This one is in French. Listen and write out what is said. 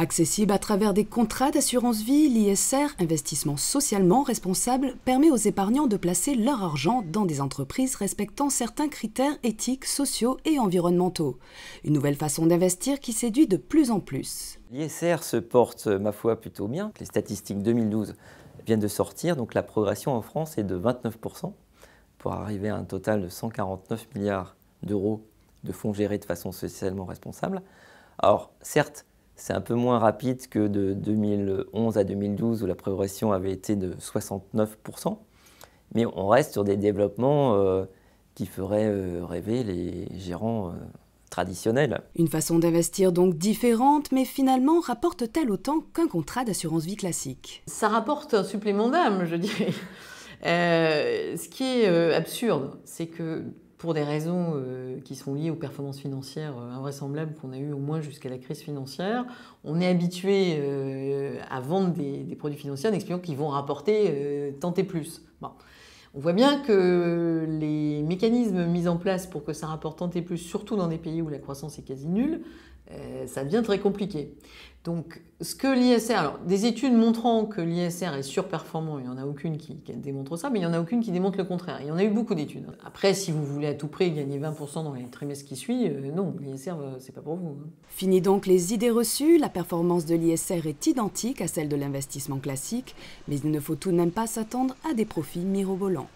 Accessible à travers des contrats d'assurance vie, l'ISR, investissement socialement responsable, permet aux épargnants de placer leur argent dans des entreprises respectant certains critères éthiques, sociaux et environnementaux. Une nouvelle façon d'investir qui séduit de plus en plus. L'ISR se porte, ma foi, plutôt bien. Les statistiques 2012 viennent de sortir, donc la progression en France est de 29%, pour arriver à un total de 149 milliards d'euros de fonds gérés de façon socialement responsable. Alors, certes, c'est un peu moins rapide que de 2011 à 2012 où la progression avait été de 69%, mais on reste sur des développements qui feraient rêver les gérants traditionnels. Une façon d'investir donc différente, mais finalement rapporte-t-elle autant qu'un contrat d'assurance vie classique? Ça rapporte un supplément d'âme, je dirais. Ce qui est absurde, c'est que pour des raisons qui sont liées aux performances financières invraisemblables qu'on a eues au moins jusqu'à la crise financière, on est habitué à vendre des produits financiers en expliquant qu'ils vont rapporter tant et plus. Bon. On voit bien que les mécanismes mis en place pour que ça rapporte tant et plus, surtout dans des pays où la croissance est quasi nulle, ça devient très compliqué. Donc, ce que l'ISR, alors des études montrant que l'ISR est surperformant, il n'y en a aucune qui démontre ça, mais il n'y en a aucune qui démontre le contraire. Il y en a eu beaucoup d'études. Après, si vous voulez à tout prix gagner 20% dans les trimestres qui suivent, non, l'ISR, c'est pas pour vous. Fini donc les idées reçues, la performance de l'ISR est identique à celle de l'investissement classique, mais il ne faut tout de même pas s'attendre à des profits mirobolants.